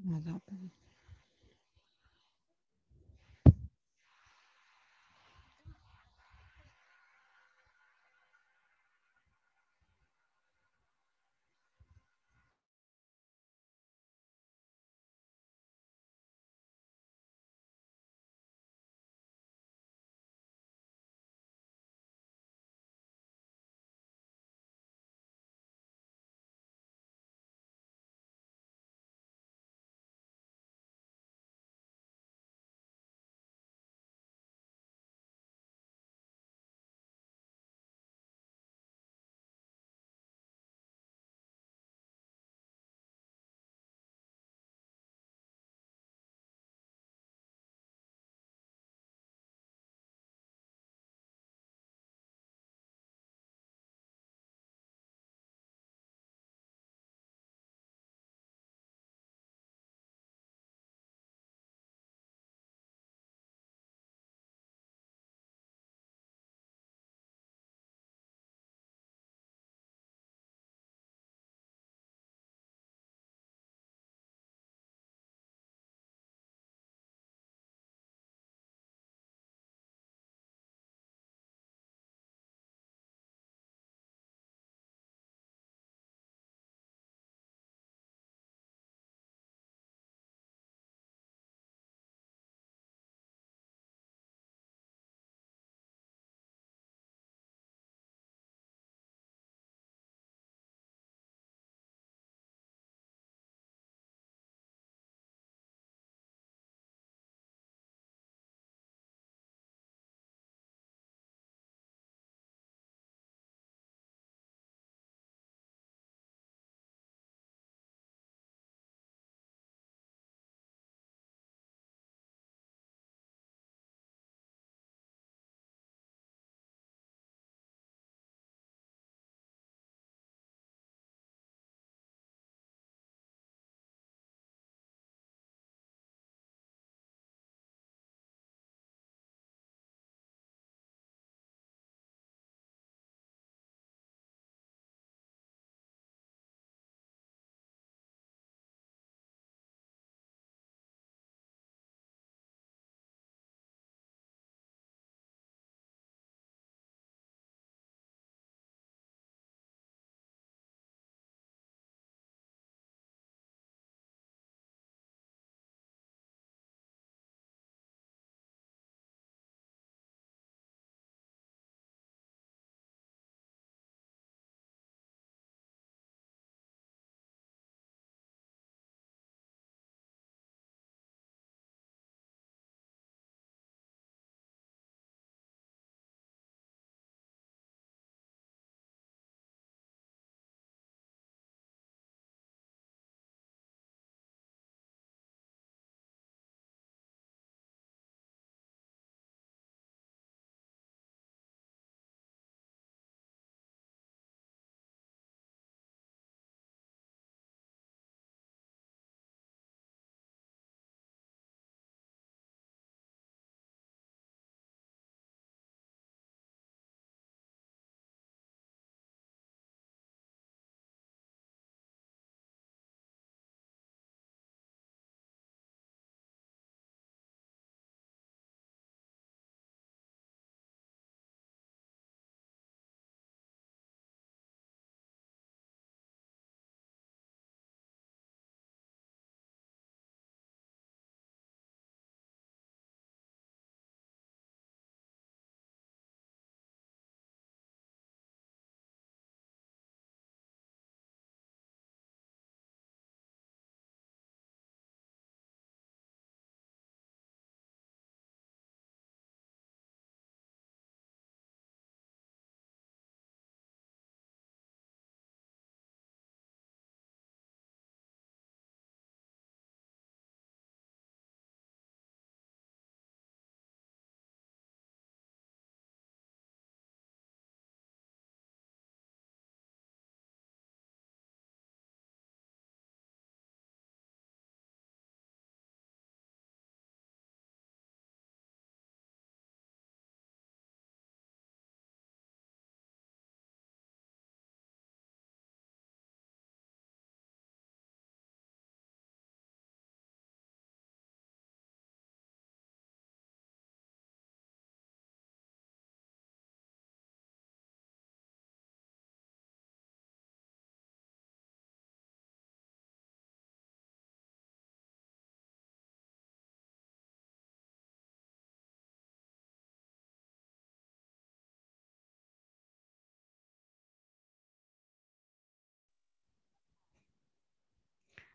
मजा आता है।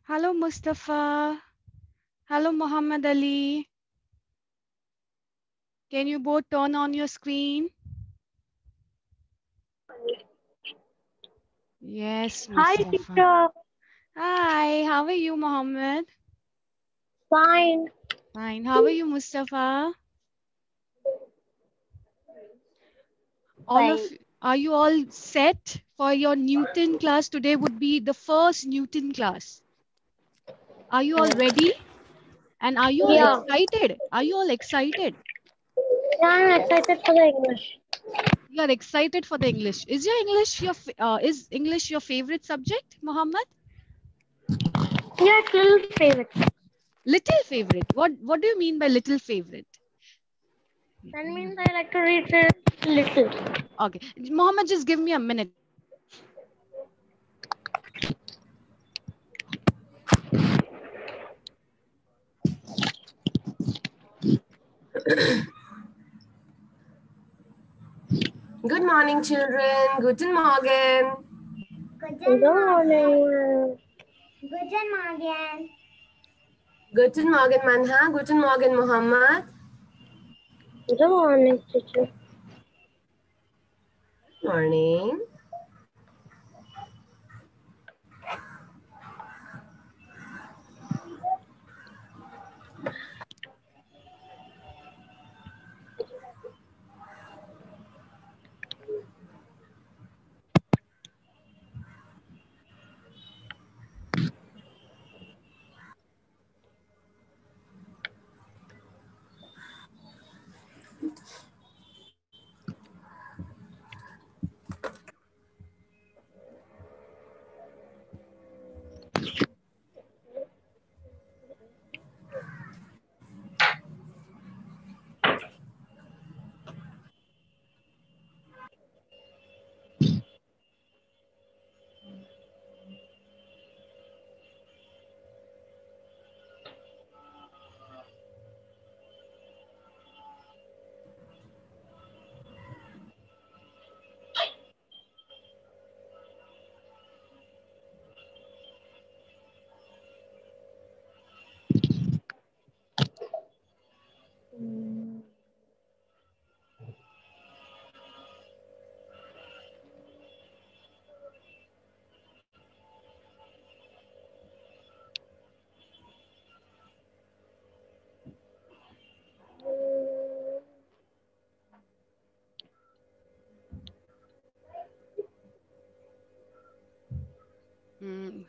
Hello, Mustafa. Hello, Muhammad Ali. Can you both turn on your screen? Yes, Hi, Mustafa. teacher. Hi, how are you, Muhammad? Fine. Fine. How are you, Mustafa? All Fine. of Are you all set for your Newton class? Today would be the first Newton class. Are you all ready? And are you all Yeah. excited? Are you all excited? Yeah, I'm excited for the English. You are excited for the English. Is English your favorite subject, Muhammad? Yeah, it's little favorite. Little favorite. What do you mean by little favorite? That means I like to read it little. Okay. Mohammed, just give me a minute. Good morning, children. Guten Morgen. Good morning. Guten Morgen. Guten Morgen, Manha. Guten Morgen, Muhammad. Good morning, teacher. Morning.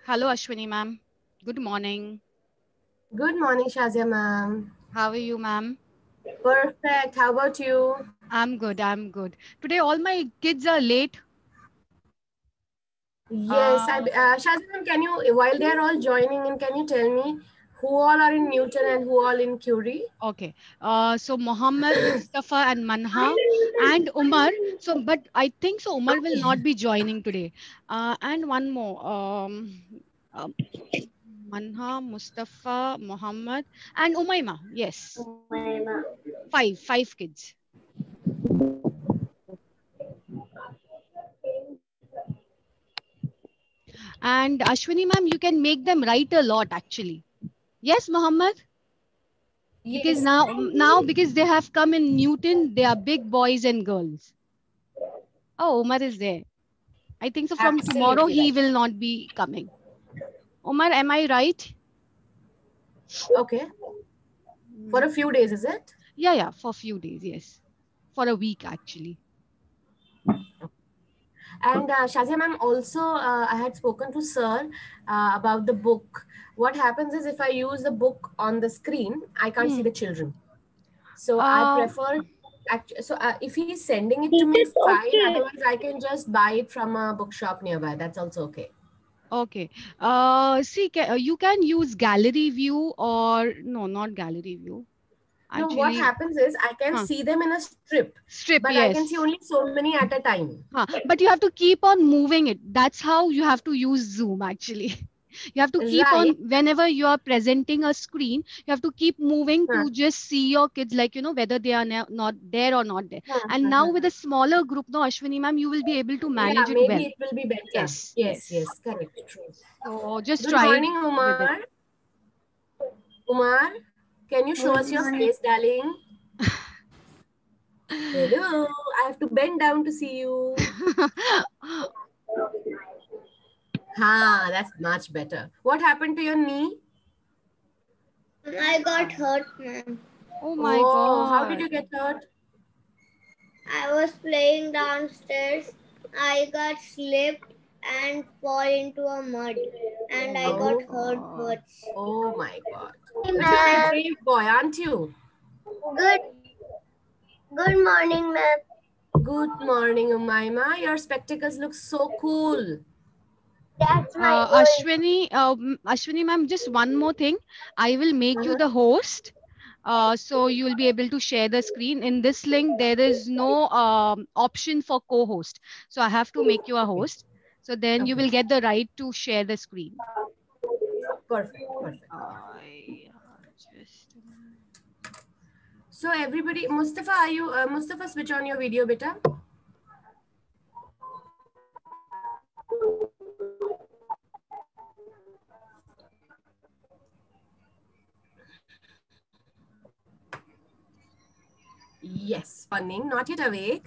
Hello, Ashwini ma'am. Good morning. Good morning, Shazia ma'am. How are you, ma'am? Perfect. How about you? I'm good. I'm good. Today, all my kids are late. Yes, Uh, Shazia ma'am, can you, while they're all joining in, can you tell me who all are in Newton and who all in Curie? okay. So Mohammed, Mustafa, and Manha, and Umar. So, but I think so. Umar will Okay. not be joining today. And one more. Um, Manha, Mustafa, Muhammad, and Umaima. Yes, five kids. And Ashwini ma'am, you can make them write a lot actually. Yes, Muhammad. Because Yes. now because they have come in Newton, they are big boys and girls. Oh, Umar is there. I think so. From tomorrow Absolutely he right. will not be coming. Umar, am I right? Okay. For Mm, a few days, is it? yeah, for a few days. Yes, for a week actually. And Shazia ma'am, also I had spoken to sir about the book. What happens is if I use the book on the screen, I can't see Hmm. the children. So I Uh, prefer if he's sending it to Teacher, me, it's fine. okay. Otherwise, I can just buy it from a bookshop nearby. That's also okay. okay. See, you can use gallery view or no, not gallery view. No, what Actually, happens is I can huh, see them in a strip, strip. but I can see Yes. only so many at a time. But you have to keep on moving it. That's how you have to use Zoom actually. You have to keep Right. on, whenever you are presenting a screen, you have to keep moving to just see your kids, like, whether they are not there or not there. And now with a smaller group, no, Ashwini ma'am, you will be able to manage it maybe well. it will be better. Yes, Yes, yes. yes, correct, true. So just Good try morning, with Umar. it. Umar, can you show us your face, darling? Hello, I have to bend down to see you. That's much better. What happened to your knee? I got hurt, ma'am. Oh my God. How did you get hurt? I was playing downstairs. I got slipped and fall into a mud, and I got hurt much. Oh my God. Hey, But you're a ma'am. brave boy, aren't you? Good morning, ma'am. Good morning, Umaima. Your spectacles look so cool. That's my Ashwini ma'am, just one more thing. I will make you the host. So you will be able to share the screen. In this link, there is no option for co-host. So I have to make you a host. So then you will get the right to share the screen. Perfect. So everybody, Mustafa, Mustafa, switch on your video, beta. Yes, morning, not yet awake.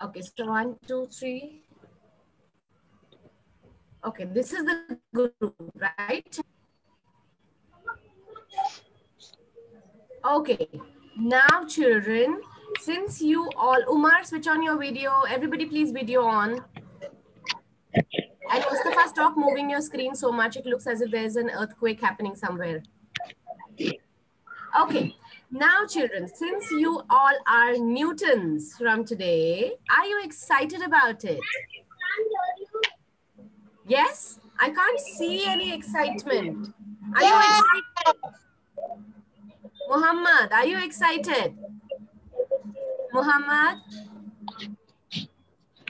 Okay, so 1, 2, 3. Okay, this is the group, right? Okay, now children, since you all, Umar, switch on your video. Everybody please video on. And Mustafa, stop moving your screen so much. It looks as if there's an earthquake happening somewhere. Okay, now children, since you all are Newtons from today, are you excited about it? Yes? I can't see any excitement. Are you excited? Muhammad, are you excited? Muhammad?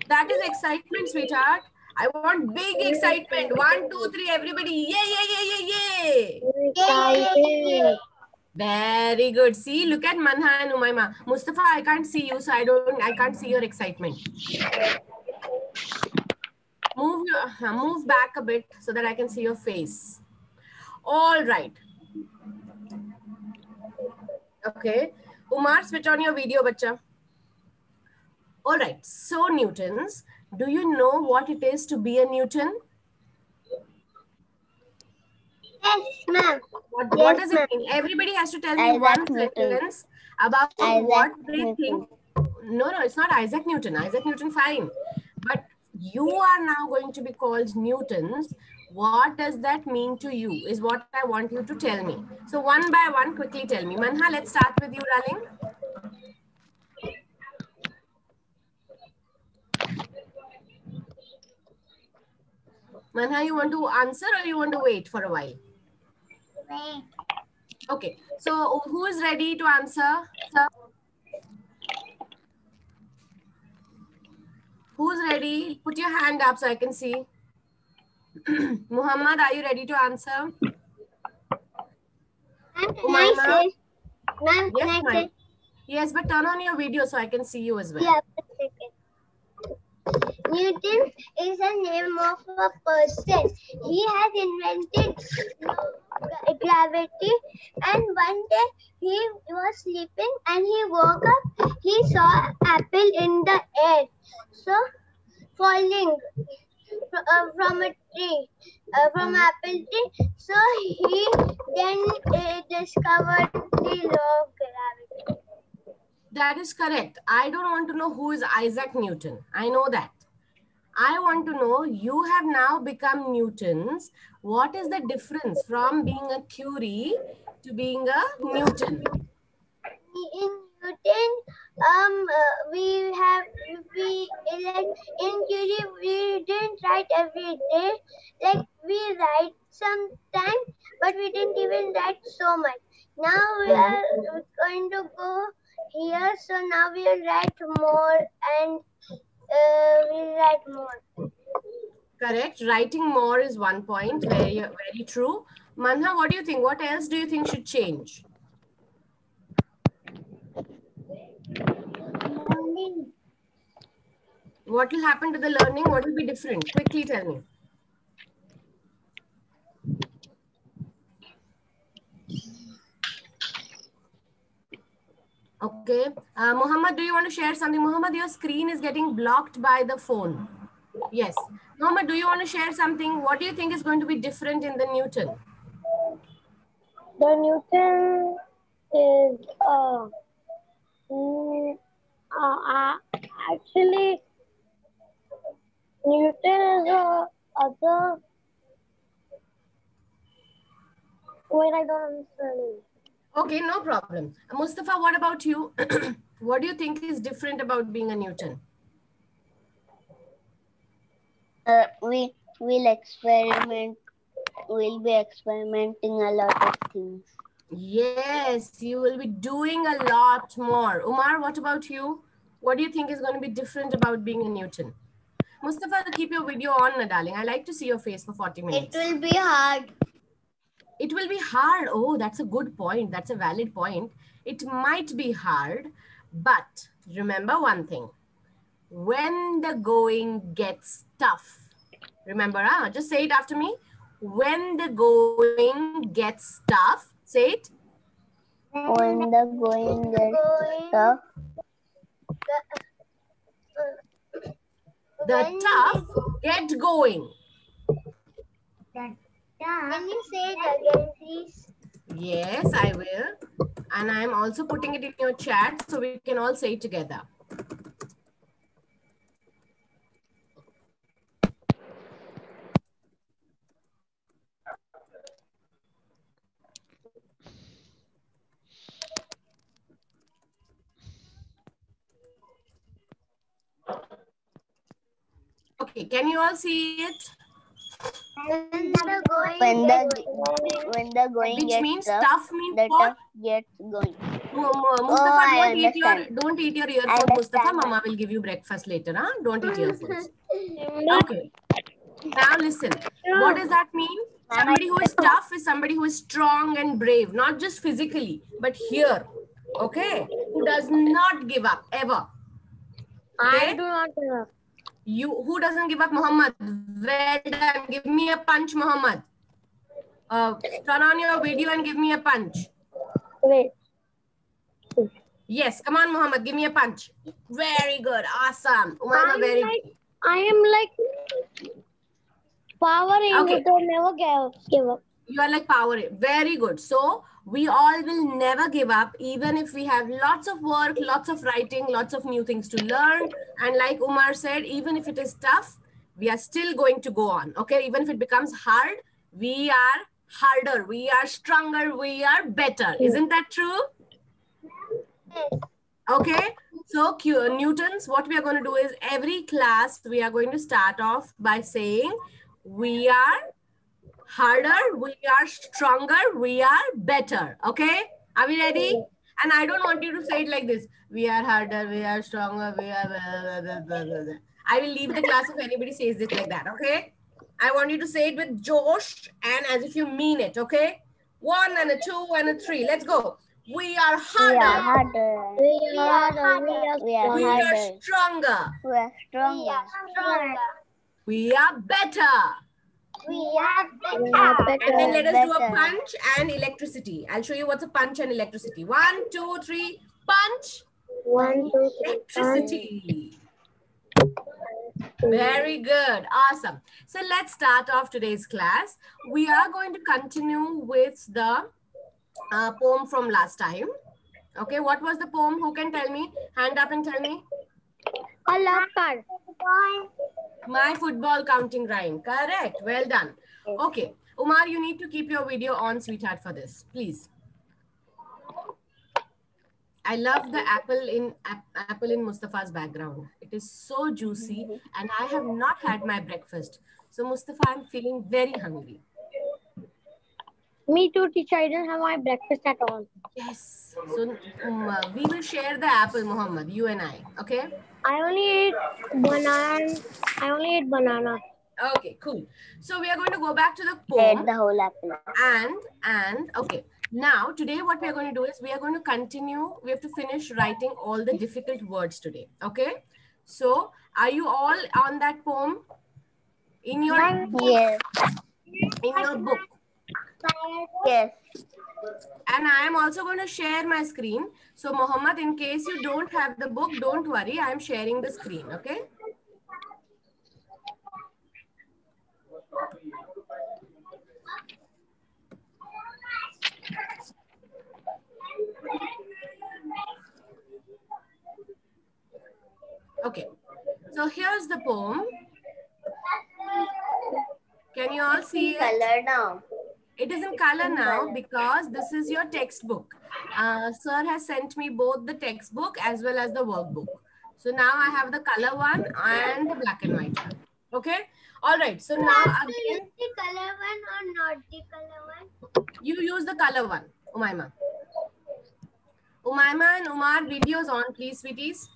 That is excitement, sweetheart. I want big excitement. 1, 2, 3, everybody. Yay, yay, yay, yay, yay. Yay. Very good. See, look at Manha and Umaima. Mustafa, I can't see you, so I can't see your excitement. Move back a bit so that I can see your face. All right. Okay. Umar, switch on your video, bacha. All right. So, Newtons, do you know what it is to be a Newton? Yes, ma'am. What does it mean? Everybody has to tell me one sentence about what they think. No, it's not Isaac Newton. Isaac Newton, fine. But you are now going to be called Newtons. What does that mean to you is what I want you to tell me. So one by one, quickly tell me. Manha, let's start with you, darling. Manha, you want to answer or you want to wait for a while? Wait. Okay, so who is ready to answer? Who's ready? Put your hand up so I can see. Muhammad, are you ready to answer? Ma'am, can I say? Yes, but turn on your video so I can see you as well. Yeah, Newton is a name of a person. He has invented gravity, and one day he was sleeping and he woke up. He saw an apple in the air, so falling from a tree, from an apple tree. So he then discovered the law of gravity. That is correct. I don't want to know who is Isaac Newton. I know that. I want to know, you have now become Newtons. What is the difference from being a Curie to being a Newton? In Newton, in Curie we didn't write every day. Like we write sometime, but we didn't even write so much. Now we are going to go here, so now we'll write more and we'll write more. Correct. Writing more is 1 point. Very, very true. Manha, what do you think? What else do you think should change? Learning. What will happen to the learning? What will be different? Quickly tell me. Okay. Muhammad, do you want to share something? Muhammad, your screen is getting blocked by the phone. Yes. Muhammad, do you want to share something? What do you think is going to be different in the Newton? The Newton is actually Newton is other. Wait, I don't understand it. Okay, no problem. Mustafa, what about you? What do you think is different about being a Newton? We will experiment. We'll be experimenting a lot of things. Yes, you will be doing a lot more. Umar, what about you? What do you think is going to be different about being a Newton? Mustafa, keep your video on, my darling. I like to see your face for 40 minutes. It will be hard. It will be hard. Oh, that's a good point. That's a valid point. It might be hard, but remember one thing. When the going gets tough, remember, just say it after me. When the going gets tough, say it. When the going gets tough. The tough get going. Can you say it again, please? Yes, I will. And I'm also putting it in your chat so we can all say it together. Okay, can you all see it? When the going Which gets means tough, tough means the what? tough gets going. Mustafa, I don't eat your earphones, Mustafa. Mama will give you breakfast later. Huh? Don't eat earphones. Okay. Now listen. What does that mean? Somebody who is tough is somebody who is strong and brave, not just physically, but here. Okay? Who does not give up ever. Okay? I do not know. Who doesn't give up? Muhammad. Well done. Give me a punch, Muhammad. Turn on your video and give me a punch. Wait. Yes, come on, Muhammad. Give me a punch. Very good. Awesome. Umayma, very good. I am like Power Okay. to never give up. You are like Power. Very good. So we all will never give up, even if we have lots of work, lots of writing, lots of new things to learn. And like Umar said, even if it is tough, we are still going to go on. Okay. Even if it becomes hard, we are harder, we are stronger, we are better. Isn't that true? Okay. So Newtons, what we are going to do is every class, we are going to start off by saying we are harder, we are stronger, we are better. Okay. Are we ready? And I don't want you to say it like this. We are harder, we are stronger, we are... Blah, blah, blah, blah, blah. I will leave the class if anybody says it like that. Okay. I want you to say it with Josh and as if you mean it. Okay. 1 and a 2 and a 3. Let's go. We are harder. We are harder. We are We are harder. stronger. We are stronger. We are better. We are And then let us do a better. punch and electricity. I'll show you what's a punch and electricity. 1, 2, 3. Punch. 1, 2, 3. Electricity. Very good. Awesome. So let's start off today's class. We are going to continue with the poem from last time. Okay, what was the poem? Who can tell me? Hand up and tell me. A love card. My football counting rhyme. Correct. Well done. Okay. Umar, you need to keep your video on, sweetheart, for this. Please. I love the apple in Mustafa's background. It is so juicy and I have not had my breakfast. So Mustafa, I'm feeling very hungry. Me too, teacher. I didn't have my breakfast at all. Yes. So we will share the apple, Muhammad, you and I. Okay? I only ate banana. Okay, cool. So we are going to go back to the Ate poem. the whole apple. And okay. Now, today what we are going to do is we are going to continue. We have to finish writing all the difficult words today. Okay? So, are you all on that poem? In your Yes. book. Yes. And I am also going to share my screen. So, Muhammad, in case you don't have the book, don't worry. I am sharing the screen. Okay? Okay. So, here's the poem. Can you all see it? Color now. It is in color now because this is your textbook. Sir has sent me both the textbook as well as the workbook. So now I have the color one and the black and white one. Okay. All right. So now again, Use the color one or not the color one? you use the color one, Umaima. Umaima and Umar, videos on, please, sweeties.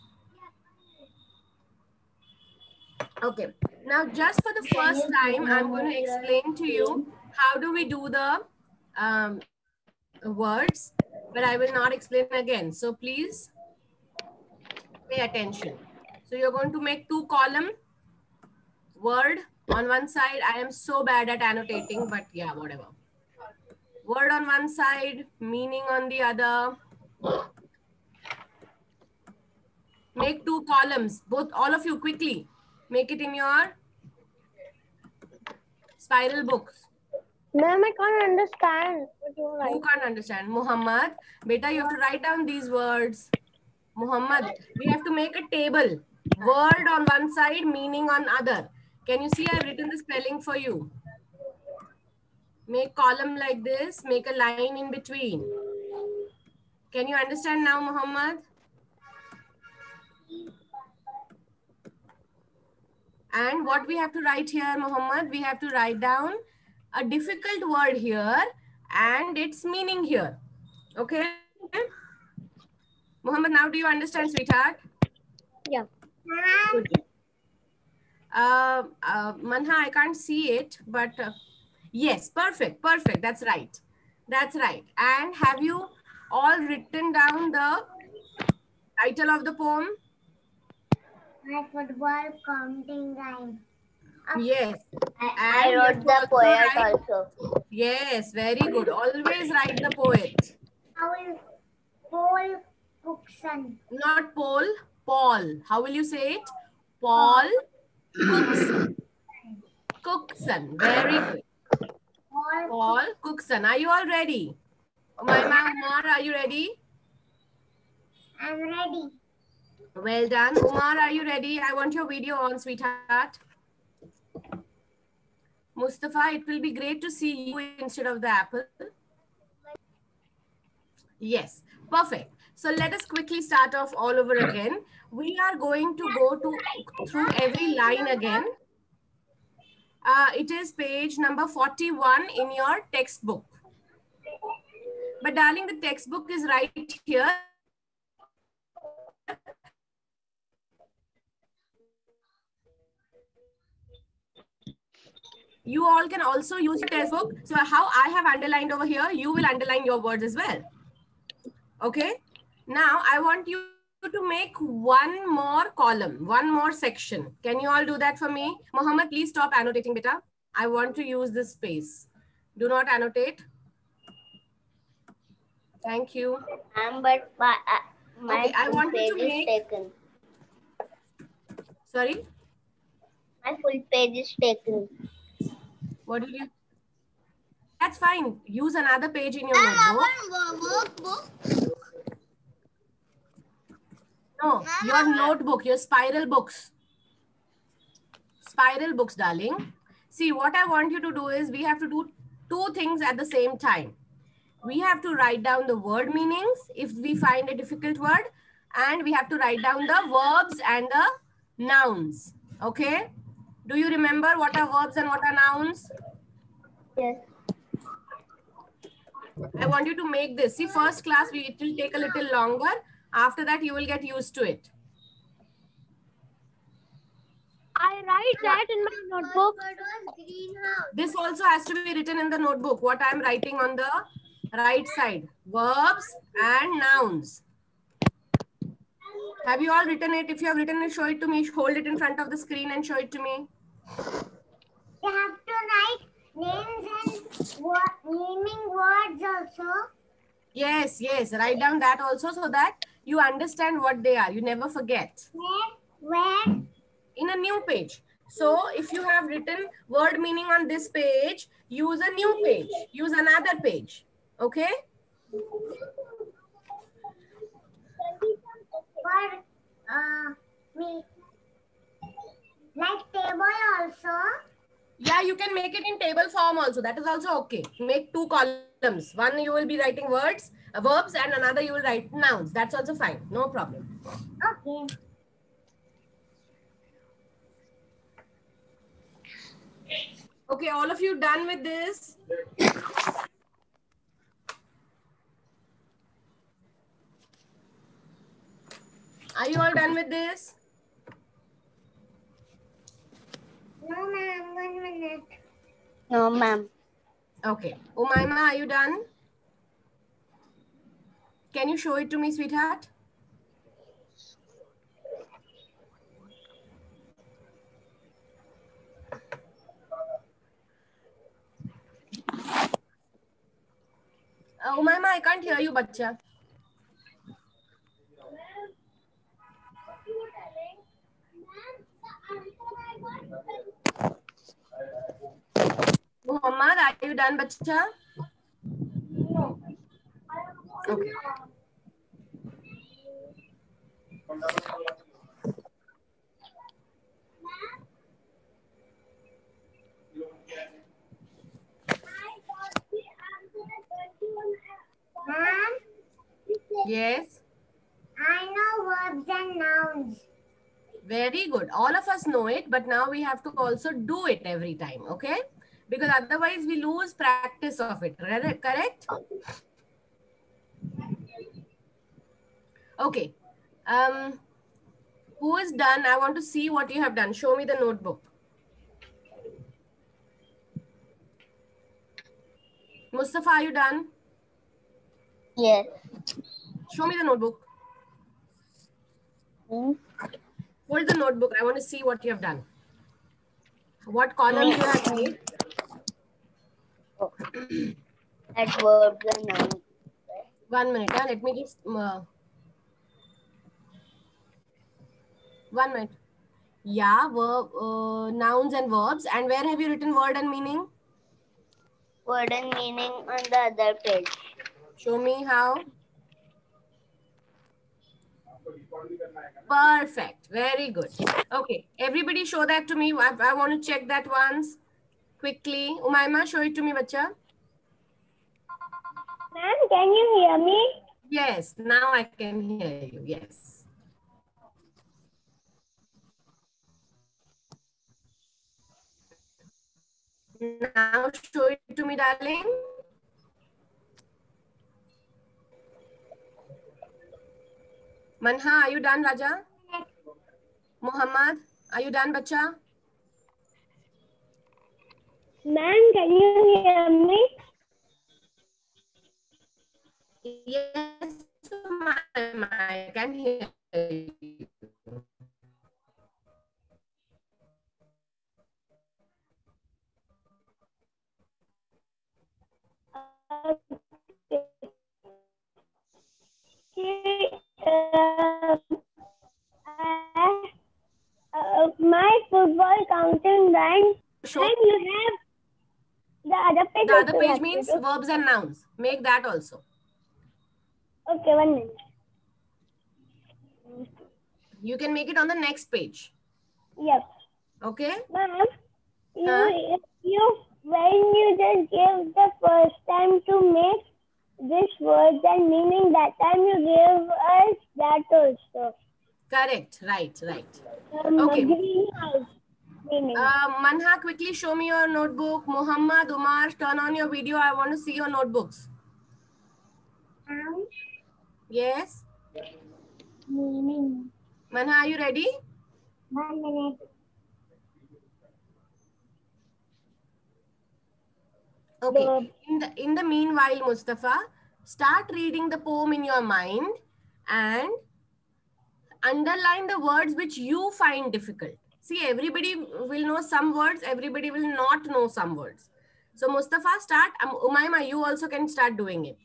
Okay. Now, just for the first time, I'm going to explain to you how do we do the words, but I will not explain again. So please pay attention. So you're going to make 2 columns. Word on one side. I am so bad at annotating, but yeah, whatever. Word on one side, meaning on the other. Make 2 columns, both, all of you, quickly. Make it in your spiral books. Ma'am, I can't understand what you Who write. can't understand? Muhammad, beta, you have to write down these words. Muhammad, we have to make a table. Word on one side, meaning on other. Can you see I've written the spelling for you? Make column like this, make a line in between. Can you understand now, Muhammad? And what we have to write here, Muhammad? We have to write down a difficult word here and its meaning here. Okay? Muhammad, now do you understand, sweetheart? Yeah. Good. Manha, I can't see it, but yes, perfect, perfect. That's right. That's right. And have you all written down the title of the poem? My football counting rhyme. Yes. I And you have wrote to the also poet write- also. Yes, very good. Always write the poet. How is Paul Cookson? Not Paul, Paul. How will you say it? Paul Cookson. Cookson. Very good. Paul Cookson. Are you all ready? Umaima, Umar, are you ready? I'm ready. Well done. Umar, are you ready? I want your video on, sweetheart. Mustafa, it will be great to see you instead of the apple. Yes, perfect. So let us quickly start off all over again. We are going to go through every line again. It is page number 41 in your textbook. But darling, the textbook is right here. You all can also use your textbook. So how I have underlined over here, you will underline your words as well. Okay. Now I want you to make one more column, one more section. Can you all do that for me? Muhammad, please stop annotating, beta. I want to use this space. Do not annotate. Thank you. But my Okay, I full want you page to is make. taken. Sorry. My full page is taken. What did you? That's fine. Use another page in your notebook. No, your notebook, your spiral books. Spiral books, darling. See, what I want you to do is we have to do 2 things at the same time. We have to write down the word meanings if we find a difficult word, and we have to write down the verbs and the nouns. Okay? Do you remember what are verbs and what are nouns? Yes. I want you to make this. See, first class, it will take a little longer. After that, you will get used to it. I write that in my notebook. This also has to be written in the notebook. What I'm writing on the right side. Verbs and nouns. Have you all written it? If you have written it, show it to me. Hold it in front of the screen and show it to me. You have to write names and naming words also. Yes, yes. Write down that also so that you understand what they are. You never forget. Where? In a new page. So if you have written word meaning on this page, use a new page. Use another page. Okay? For me, like table also. Yeah, you can make it in table form also. That is also okay. Make 2 columns. One you will be writing words, verbs, and another you will write nouns. That's also fine. No problem. Okay. Okay, all of you done with this? Are you all done with this? No, ma'am. 1 minute. No, ma'am. Okay. Umaima, are you done? Can you show it to me, sweetheart? Umaima, I can't hear you, bacha. Muhammad, are you done, bacha? No. Okay. Ma'am, Yes. I know verbs and nouns. Very good. All of us know it, but now we have to also do it every time, okay? Because otherwise we lose practice of it, correct? Okay. Who is done? I want to see what you have done. Show me the notebook. Mustafa, are you done? Yes. Show me the notebook. Hold the notebook. I want to see what you have done. What column you have made? At verbs and nouns. 1 minute. Let me just... 1 minute. Yeah, nouns and verbs. And where have you written word and meaning? Word and meaning on the other page. Show me how. Perfect. Very good. Okay. Everybody show that to me. I want to check that once. Quickly. Umaima, show it to me, bacha. Ma'am, can you hear me? Yes. Now I can hear you. Yes. Now show it to me, darling. Manha, are you done, Raja? Muhammad, are you done, bacha? Ma'am, can you hear me? Yes, I can hear you. My football counting band. Show And you have the other page. the other page means verbs and nouns. Make that also. Okay, 1 minute. You can make it on the next page. Yep. Okay? Ma'am, when you just gave the first time to make this words and meaning, that time you gave us that also. Correct. Right. Okay. Greenhouse meaning. Manha, quickly show me your notebook. Muhammad, Umar, turn on your video. I want to see your notebooks. Yes. Meaning. Manha, are you ready? 1 minute. Okay. Verb. In the meanwhile, Mustafa, start reading the poem in your mind and underline the words which you find difficult. See, everybody will know some words, everybody will not know some words. So Mustafa, start. Umayma, you also can start doing it.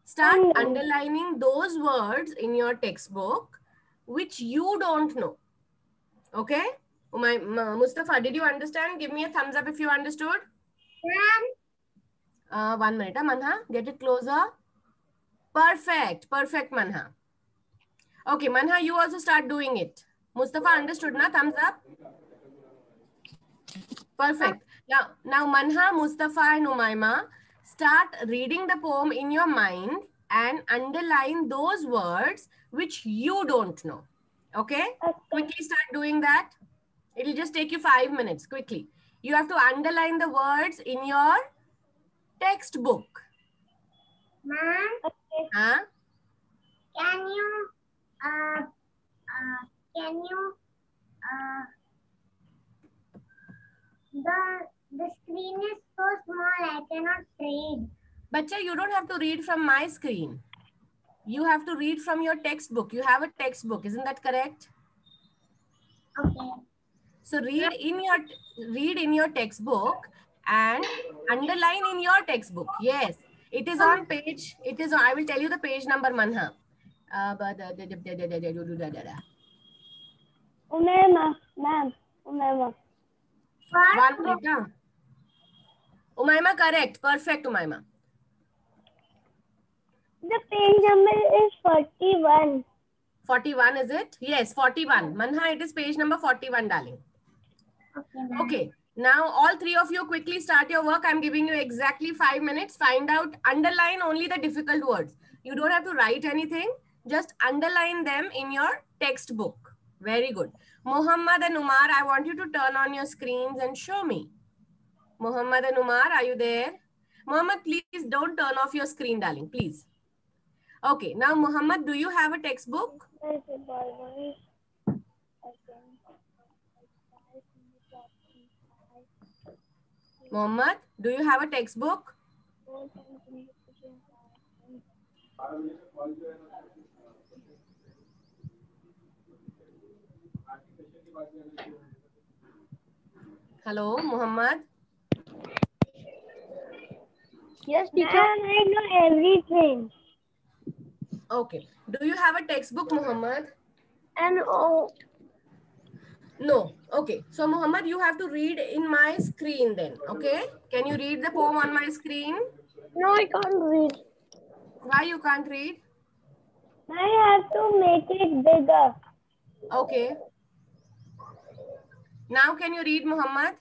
Start underlining those words in your textbook which you don't know. Okay? Mustafa, did you understand? Give me a thumbs up if you understood. 1 minute. Manha, get it closer. Perfect. Perfect, Manha. Okay, Manha, you also start doing it. Mustafa understood, na? Thumbs up. Perfect. Now Manha, Mustafa and Umayma, start reading the poem in your mind and underline those words which you don't know. Okay? Quickly start doing that. It'll just take you 5 minutes. Quickly. You have to underline the words in your textbook. Ma'am, Huh? can you the screen is so small, I cannot read. Bacha, you don't have to read from my screen. You have to read from your textbook. You have a textbook, isn't that correct? Okay. So read in your textbook and underline in your textbook. Yes, it is on page. It is on. I will tell you the page number, Manha. Umayma, ma'am. Umayma. 1 minute. Umayma, correct. Perfect, Umayma. The page number is 41. 41, is it? Yes, 41. Manha, it is page number 41, darling. Okay, Okay. Now, all three of you quickly start your work. I'm giving you exactly 5 minutes. Find out, underline only the difficult words. You don't have to write anything. Just underline them in your textbook. Very good. Muhammad and Umar, I want you to turn on your screens and show me. Muhammad and Umar, are you there? Muhammad, please don't turn off your screen, darling, please. Okay. Now, Muhammad, do you have a textbook? Muhammad, do you have a textbook? Hello, Muhammad. Yes, teacher. I know everything. Okay. Do you have a textbook, Muhammad? And No. Okay. So, Muhammad, you have to read in my screen then. Okay. Can you read the poem on my screen? no, I can't read. Why you can't read? I have to make it bigger. Okay. Now, can you read, Muhammad?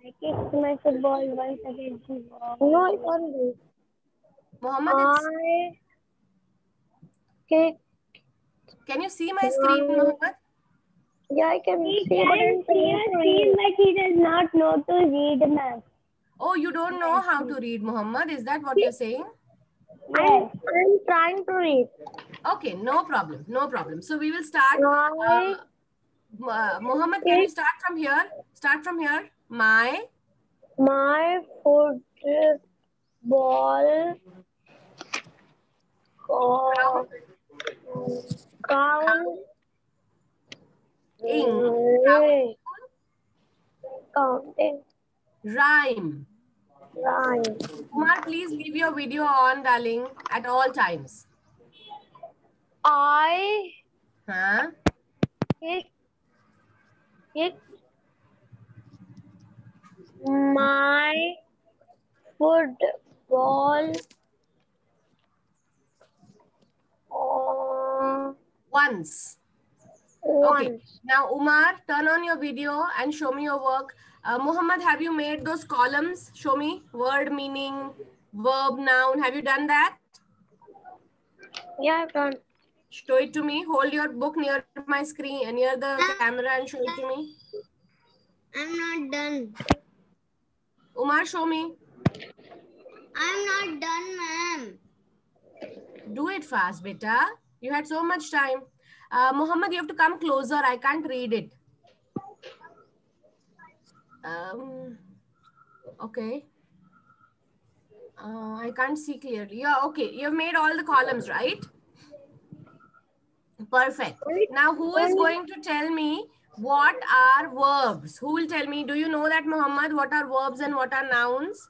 I kicked my football once against the wall. No, I can't read. Muhammad, can you see my screen, Muhammad? Yeah, I can see. But he does not know to read, ma'am. Oh, you don't know how to read, Muhammad? Is that what you're saying? Yes. I'm trying to read. Okay, no problem. No problem. So we will start. Muhammad, can you start from here? Start from here. My football counting rhyme. rhyme. Kumar, please leave your video on, darling, at all times. I Huh? kick my football Once. Okay. Now, Umar, turn on your video and show me your work. Muhammad, have you made those columns? Show me word, meaning, verb, noun. Have you done that? Yeah, I've done. Show it to me. Hold your book near my screen, near the camera, and show it to me. I'm not done. Umar, show me. I'm not done, ma'am. Do it fast, beta. You had so much time. Muhammad, you have to come closer. I can't read it. Okay. I can't see clearly. Yeah, okay. You've made all the columns, right? Perfect. Now, who is going to tell me what are verbs? Who will tell me? Do you know that, Muhammad? What are verbs and what are nouns?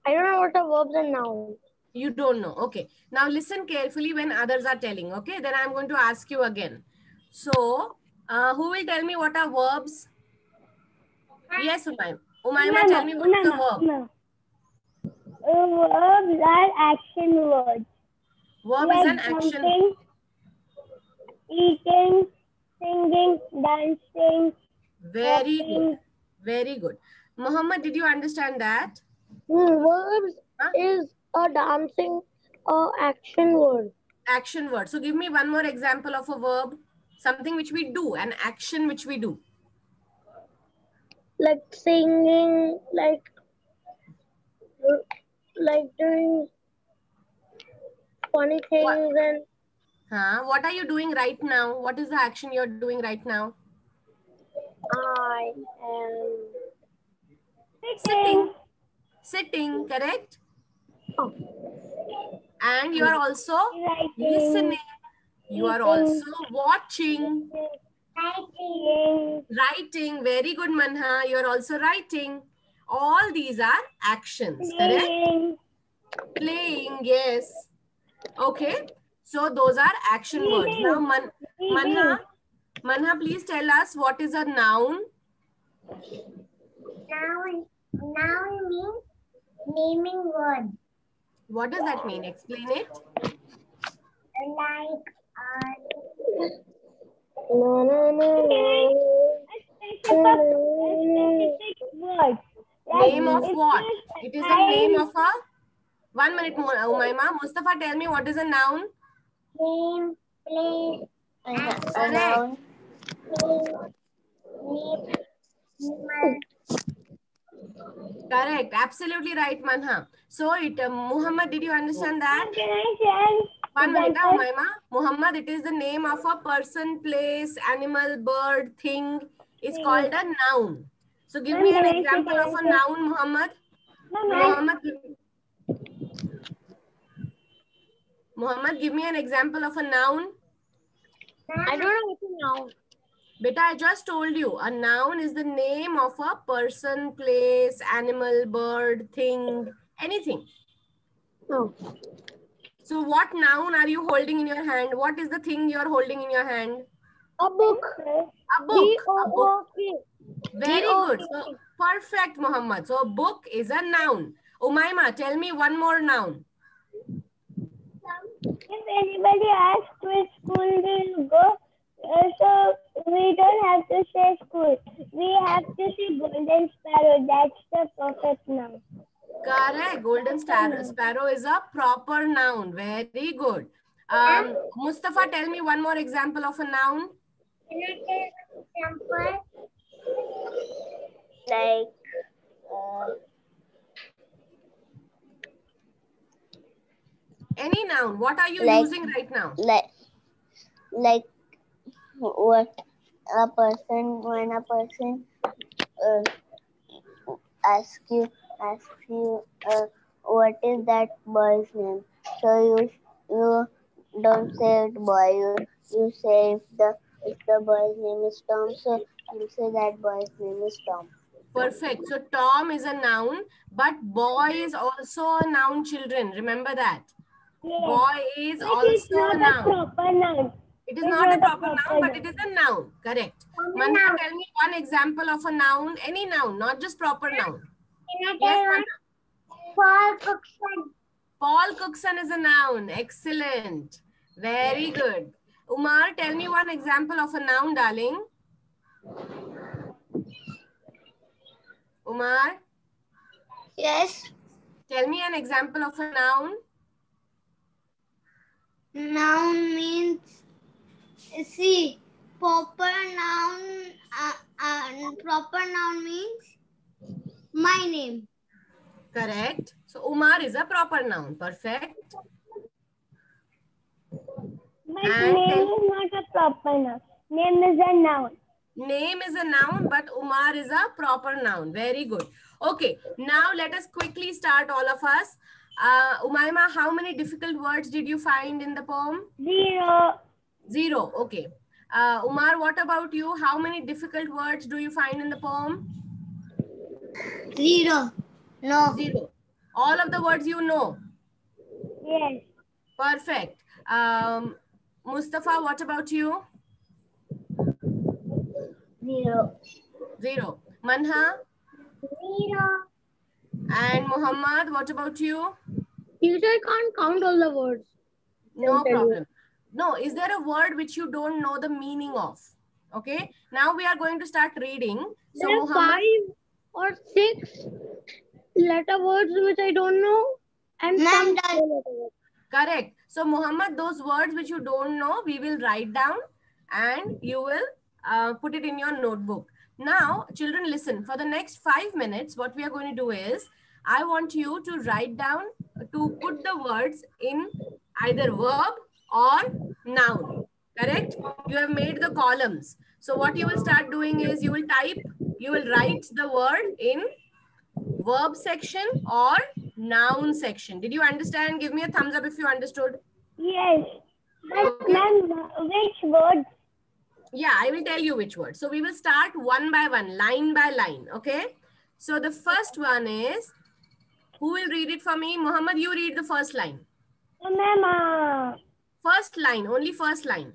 I don't know what are verbs and nouns. You don't know. Okay. Now, listen carefully when others are telling. Okay. Then I'm going to ask you again. So, who will tell me what are verbs? Yes, Umayma. Umayma, tell me what is a verb. Verbs are action words. Verb Like is an action. jumping, eating, singing, dancing. Very walking. good. Very good. Muhammad, did you understand that? Verbs Huh? is a dancing action word. Action word. So give me one more example of a verb. Something which we do, an action which we do. Like singing, like doing funny things and What are you doing right now? What is the action you're doing right now? I am Sitting. Sitting, correct? Oh. And you are also listening. You are also watching. Writing. Very good, Manha. You are also writing. All these are actions, correct? Playing, yes. Okay. So those are action words. Now, Manha, please tell us what is a noun? Noun means naming word. What does that mean? Explain it. Like word. Name of what? It is the name of a... 1 minute more, Umayma. Mustafa, tell me what is a noun? Name, place, A noun. Correct. Absolutely right, Manha. So, Muhammad, did you understand that? Can I share? 1 minute, Umayma. Muhammad, it is the name of a person, place, animal, bird, thing. It's called a noun. So, give me an example of a noun, Muhammad. Muhammad, give me an example of a noun. I don't know what a noun. Beta, I just told you, a noun is the name of a person, place, animal, bird, thing, anything. No. So what noun are you holding in your hand? What is the thing you are holding in your hand? A book. A book. A book. B-O-O-K. Very good. So, perfect, Muhammad. So a book is a noun. Umayma, tell me one more noun. If anybody asks which school do you go, so we don't have to say school. We have to say golden sparrow. That's the perfect noun. Correct. Golden sparrow is a proper noun. Very good. Mustafa, tell me one more example of a noun. Can I take an example? Like Any noun. What are you using right now? Like what a person, when a person asks you what is that boy's name, so you don't say it boy, you say if the boy's name is Tom, so you say that boy's name is Tom. Perfect. So Tom is a noun, but boy is also a noun, children. Remember that. Yes. Boy is also a noun. Proper noun. It is not a proper noun, but it is a noun. Correct. Manha, tell me one example of a noun. Any noun, not just proper noun. Yes, Manha. Paul Cookson. Paul Cookson is a noun. Excellent. Very good. Umar, tell me one example of a noun, darling. Umar? Yes. Tell me an example of a noun. Noun means, see, proper noun means my name. Correct. So Umar is a proper noun. Perfect. Name is not a proper noun. Name is a noun. Name is a noun, but Umar is a proper noun. Very good. Okay, now let us quickly start, all of us. Umaima, how many difficult words did you find in the poem? 0. 0. Okay. Umar, what about you? How many difficult words do you find in the poem? 0. No. 0. All of the words you know. Yes. Perfect. Mustafa, what about you? 0. 0. Manha 0. and Muhammad, what about you? Teacher, I can't count all the words. No problem. No, is there a word which you don't know the meaning of? Okay. Now we are going to start reading. So There are Muhammad, 5 or 6 letter words which I don't know. And Ma'am, some that- letter words. correct. So Muhammad, those words which you don't know, we will write down and you will put it in your notebook. Now, children, listen. For the next 5 minutes, what we are going to do is, I want you to write down, to put the words in either verb or noun. Correct? You have made the columns. So what you will start doing is, you will write the word in verb section or noun section. Did you understand? Give me a thumbs up if you understood. Yes. But Okay. ma'am, which word? Yeah, I will tell you which word. So we will start one by one, line by line. Okay. So the first one is, who will read it for me? Muhammad, you read the first line. Ma'am. First line, only first line.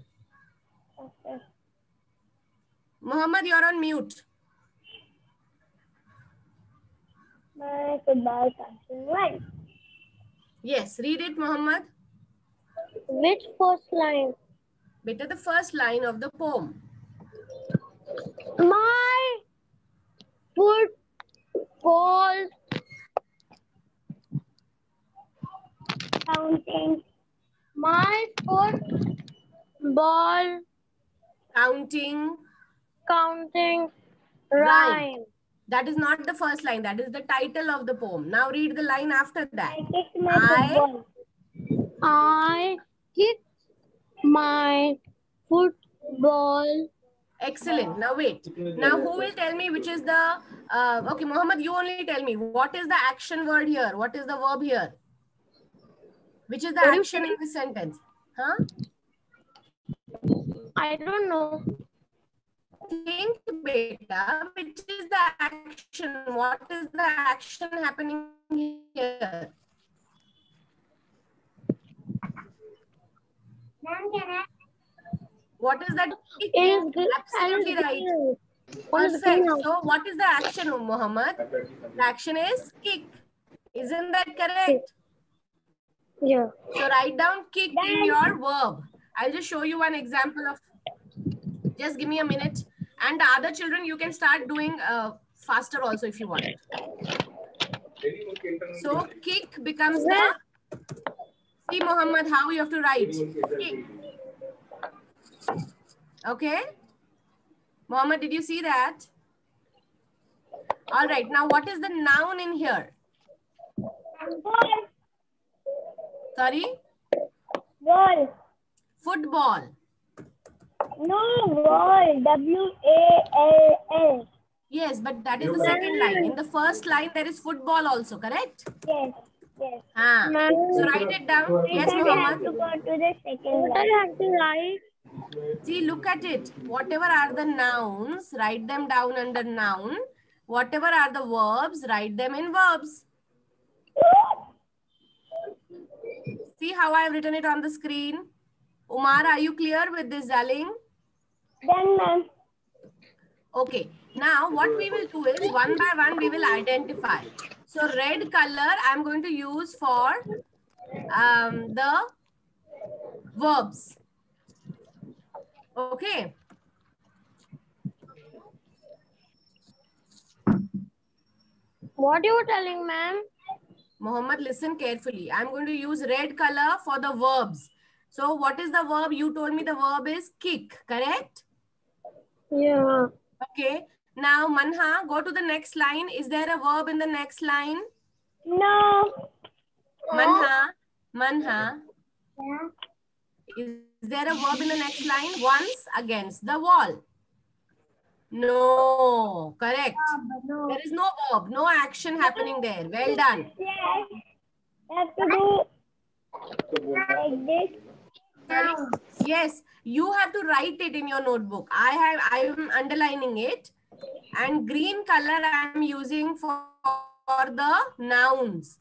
Okay. Muhammad, you're on mute. My football captain. Right. Yes, read it, Muhammad. Which first line? Beta, the first line of the poem. My football Counting. My football Counting. counting Rhyme. rhyme. That is not the first line. That is the title of the poem. Now read the line after that. I kicked my football. I kicked my football. Excellent. Now wait. Now who will tell me which is the, okay, Muhammad, you only tell me. What is the action word here? What is the verb here? Which is the What do you action in this sentence? Huh? I don't know. Think, beta, which is the action? What is the action happening here? Ma'am, can I? What is that? It is good. Absolutely right. Perfect. So what is the action, Muhammad? The action is kick. Isn't that correct? Yeah. So write down kick in your verb. I'll just show you one example of, just give me a minute. And the other children, you can start doing faster also if you want. So kick becomes the, see Muhammad, how you have to write. Kick. Okay. Muhammad, did you see that? All right. Now what is the noun in here? Ball. Sorry? Ball. Football. No, ball. W-A-L-L. Yes, but that is the second line. In the first line, there is football also, correct? Yes. Yes. Ah. So write it down. Yes, I have Muhammad. to go to the second What I line. have to write? See, look at it. Whatever are the nouns, write them down under noun. Whatever are the verbs, write them in verbs. See how I have written it on the screen? Umar, are you clear with this, darling? Then, ma'am. Okay. Now, what we will do is, one by one, we will identify. So, red color, I'm going to use for the verbs. Okay. What you telling, ma'am? Muhammad, listen carefully. I'm going to use red color for the verbs. So what is the verb? You told me the verb is kick, correct? Yeah. Okay. Now, Manha, go to the next line. Is there a verb in the next line? No. Manha, Yeah. is there a verb in the next line? Once against the wall. No, correct. No. There is no verb, no action happening there. Well done. Yes. I have to do like this. Sorry? Yes, you have to write it in your notebook. I am underlining it, and green color I am using for the nouns.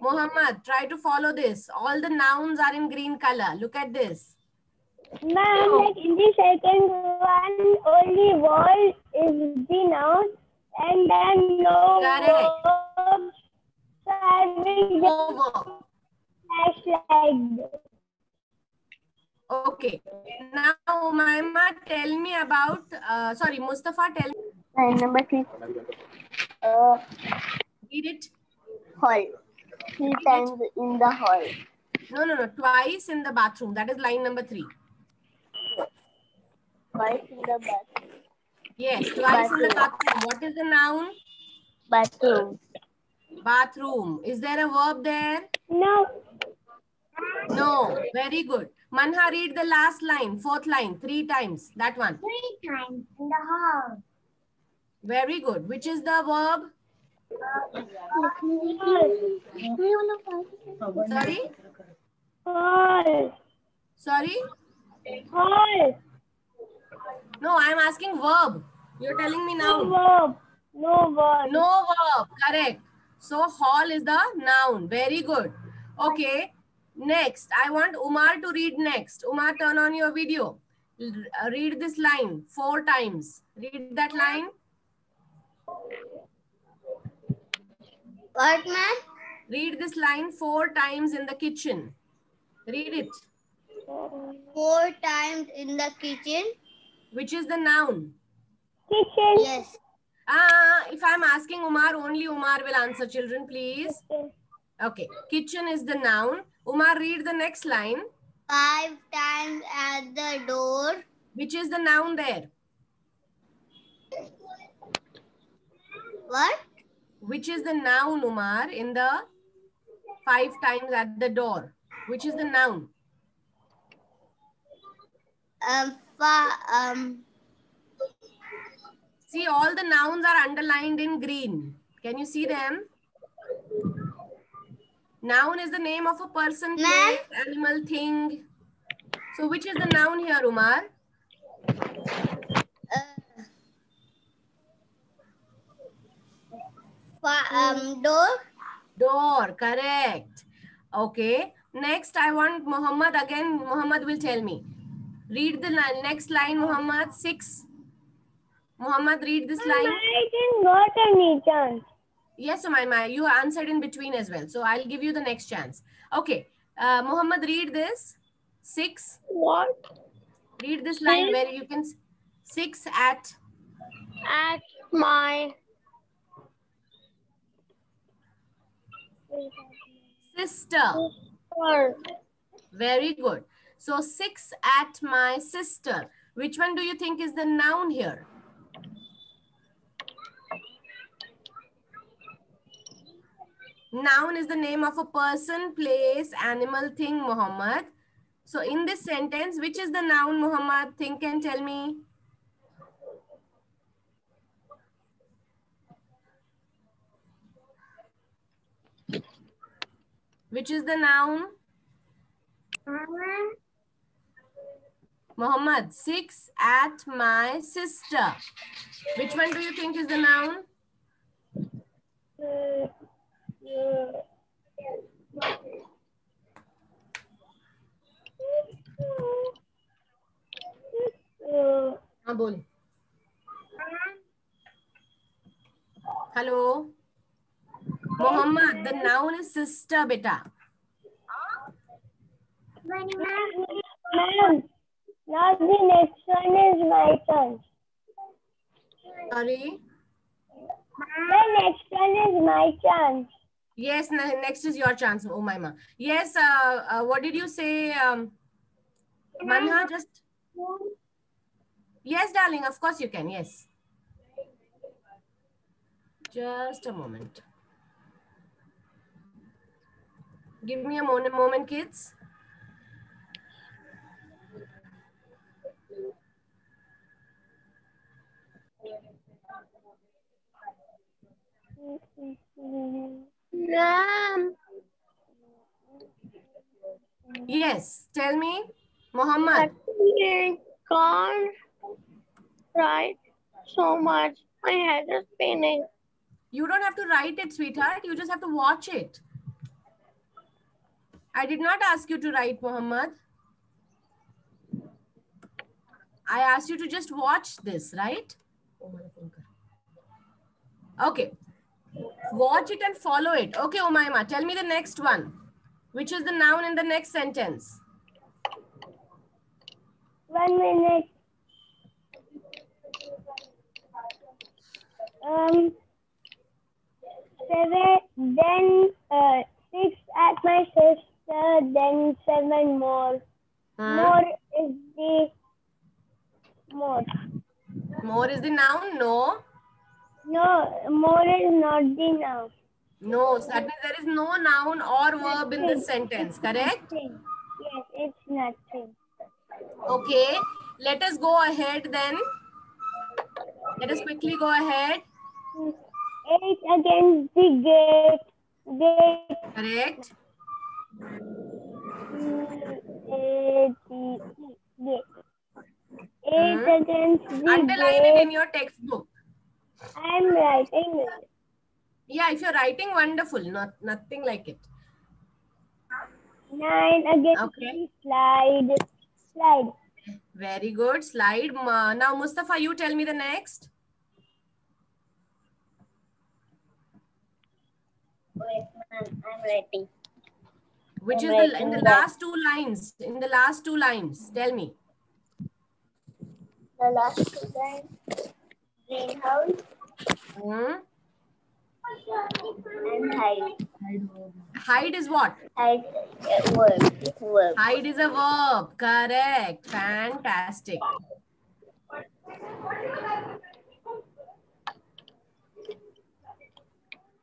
Muhammad, try to follow this. All the nouns are in green color. Look at this. Ma'am, like in the second one, only wall is the noun, and then no Correct. verb. So I will No verb. just like this. Okay. Now, Umayma, tell me about, sorry, Mustafa, tell me. Line number 3. Read it. Hall. 3 times in the hall. No. Twice in the bathroom. That is line number 3. Twice in the bathroom. Yes, twice in the bathroom. What is the noun? Bathroom. Bathroom. Is there a verb there? No. No. Very good. Manha, read the last line, 4th line, 3 times. That one. 3 times in the hall. Very good. Which is the verb? Sorry? Hall. Sorry? Hall. No, I am asking verb. You're telling me No noun. verb. No verb. No verb. Correct. So, hall is the noun. Very good. Okay. Next, I want Umar to read next. Umar, turn on your video. Read this line 4 times. Read that line. What, ma'am? Read this line 4 times in the kitchen. Read it. 4 times in the kitchen. Which is the noun? Kitchen. Yes. If I'm asking Umar, only Umar will answer. Children, please. Okay. Kitchen is the noun. Umar, read the next line. 5 times at the door. Which is the noun there? What? Which is the noun, Umar, in the 5 times at the door? Which is the noun? See, all the nouns are underlined in green. Can you see them? Noun is the name of a person, place, animal, thing. So, which is the noun here, Umar? Door. Door, correct. Okay. Next, I want Muhammad. Again, Muhammad will tell me. Read the next line, Muhammad. 6. Muhammad, read this line. I didn't got any chance. Yes, Umayma, you answered in between as well. So, I'll give you the next chance. Okay. Muhammad, read this. 6. What? Read this line where you can... 6 at my sister. Very good. So 6 at my sister. Which one do you think is the noun here? Noun is the name of a person, place, animal, thing, Muhammad. So in this sentence, which is the noun, Muhammad? Think and tell me. Which is the noun? Muhammad, 6 at my sister. Which one do you think is the noun? Bol. Hello. Muhammad, the noun is sister, beta. Ma'am, now the next one is my turn. Sorry. The next one is my chance. Yes, next is your chance, Umayma. Yes, what did you say? Manha, just... Yes, darling, of course you can, yes. Just a moment. Give me a moment, kids. Ma'am, Yes, tell me, Muhammad. I can't write so much. My head is spinning. You don't have to write it, sweetheart. You just have to watch it. I did not ask you to write, Muhammad. I asked you to just watch this, right? Okay. Watch it and follow it. Okay, Umayma, tell me the next one. Which is the noun in the next sentence? 1 minute. Seven, then 6 at my sister, then 7 more. More is the more. More is the noun? No. No, more is not the noun. No, so that means there is no noun or verb in this sentence, correct? Nothing. Yes, it's nothing. Okay, let us go ahead then. Let us quickly go ahead. 8 against the gate. Gate. Correct. Gate. 8 against the Underline it gate. in your textbook. I'm writing it. Yeah, if you're writing, wonderful. Nothing like it. 9 against Okay. the slide. Slide. Very good. Slide. Now, Mustafa, you tell me the next. Wait, ma'am, I'm writing. Which I'm is in writing the that. last two lines. In the last two lines. Tell me. The last two lines. Greenhouse and hide. Hide is what? Hide, verb. Hide is a verb. Correct. Fantastic.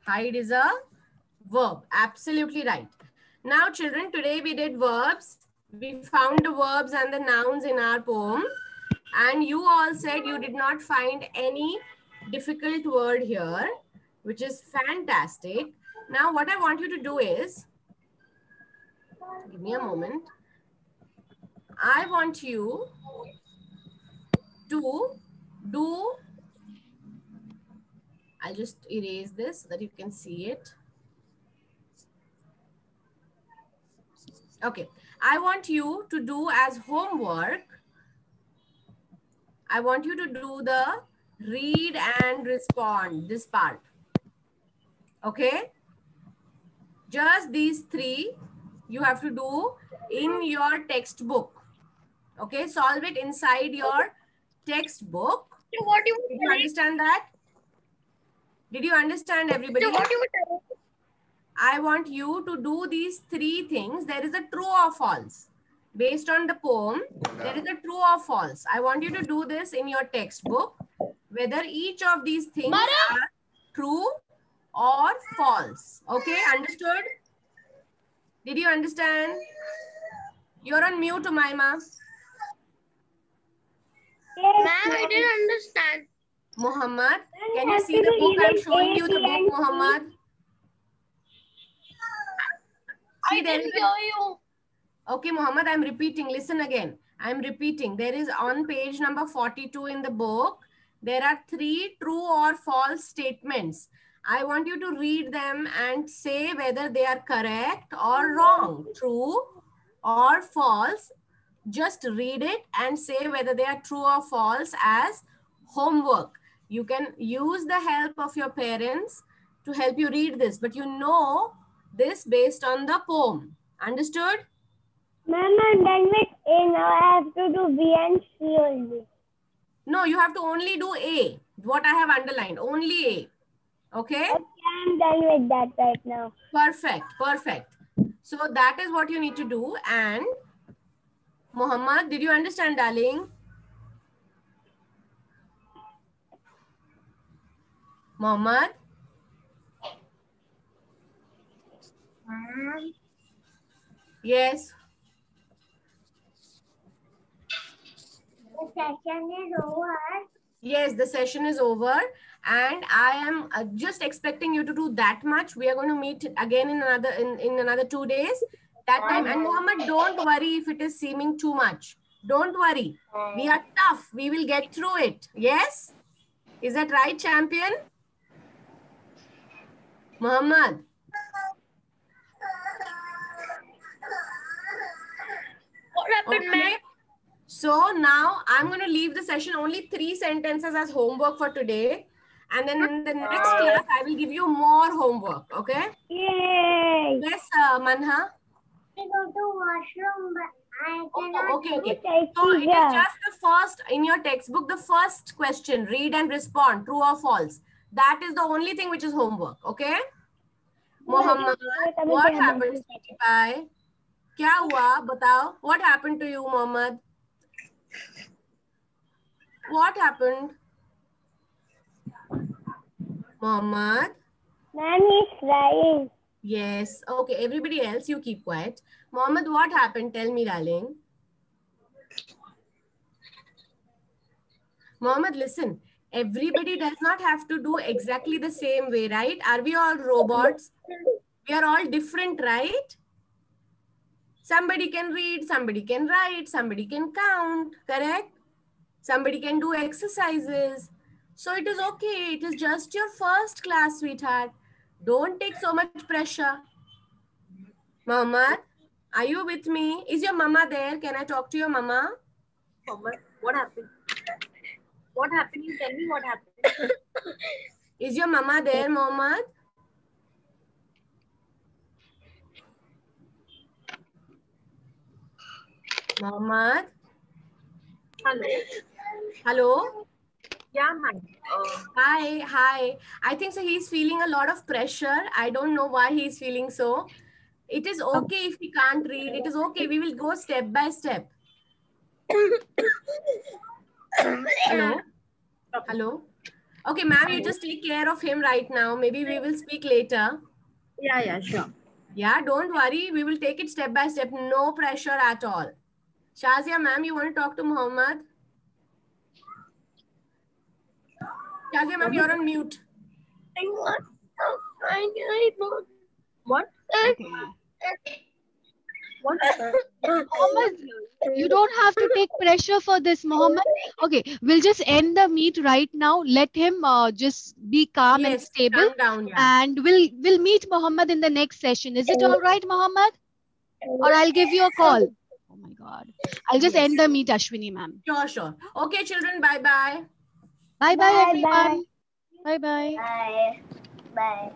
Hide is a verb. Absolutely right. Now, children, today we did verbs. We found the verbs and the nouns in our poem. And you all said you did not find any difficult word here, which is fantastic. Now, what I want you to do is, give me a moment. I want you to do, I'll just erase this so that you can see it. Okay, I want you to do as homework, I want you to do the read and respond, this part. Okay? Just these three you have to do in your textbook. Okay, solve it inside your textbook. So what you Did you understand that? Did you understand, everybody? So what you I want you to do these three things. There is a true or false. Based on the poem, there is a true or false. I want you to do this in your textbook, whether each of these things are true or false. Okay, understood? Did you understand? You're on mute, Umayma. Ma'am, I didn't understand. Muhammad, can you see the book? I'm showing you the book, Muhammad. See, I didn't hear you. Okay, Muhammad, I'm repeating. Listen again. I'm repeating. There is on page number 42 in the book, there are three true or false statements. I want you to read them and say whether they are correct or wrong. True or false. Just read it and say whether they are true or false as homework. You can use the help of your parents to help you read this, but you know this based on the poem. Understood? Ma'am, I'm done with A. Now I have to do B and C only. No, you have to only do A. What I have underlined, only A. Okay? Okay, I'm done with that right now. Perfect, perfect. So that is what you need to do. And Muhammad, did you understand, darling? Muhammad? Yes. The session is over. Yes, the session is over, and I am just expecting you to do that much. We are going to meet again in another 2 days. That time, and Mohammed, don't worry if it is seeming too much. Don't worry. We are tough. We will get through it. Yes? Is that right, champion? Mohammed. What happened, ma'am? So now I'm going to leave the session only 3 sentences as homework for today. And then in the next class, I will give you more homework. Okay? Yay! Yes, Manha. I go to washroom, but I cannot. Okay. So it is just the first, in your textbook, the first question, read and respond, true or false. That is the only thing which is homework. Okay? Mohammed, what happened? Bye. क्या हुआ बताओ? What happened to you, Mohammed? What happened? Mohammed? Ma'am, he's crying. Yes. Okay, everybody else, you keep quiet. Mohammed, what happened? Tell me, darling. Mohammed, listen. Everybody does not have to do exactly the same way, right? Are we all robots? We are all different, right? Somebody can read, somebody can write, somebody can count, correct? Somebody can do exercises. So it is okay. It is just your first class, sweetheart. Don't take so much pressure. Mohammed, are you with me? Is your mama there? Can I talk to your mama? Mohammed, what happened? What happened? You tell me what happened. Is your mama there, Mohammed? Mohammed? Hello? Yeah, ma'am. Hi. I think so he's feeling a lot of pressure. I don't know why he's feeling so. It is okay if he can't read. It is okay. We will go step by step. Hello? Okay, ma'am, you just take care of him right now. Maybe we will speak later. Yeah, sure. Yeah, don't worry. We will take it step by step. No pressure at all. Shazia, ma'am, you want to talk to Mohammed? Shazia, ma'am, you're on mute. What? What? Mohammed, you don't have to take pressure for this, Mohammed. Okay, we'll just end the meet right now. Let him just be calm and stable. Calm down, yeah. And we'll meet Mohammed in the next session. Is it all right, Mohammed? Or I'll give you a call. Oh my God. I'll just end the meet, Ashwini ma'am. Sure. Okay, children, bye-bye. Bye-bye, everyone. Bye-bye. Bye. Bye.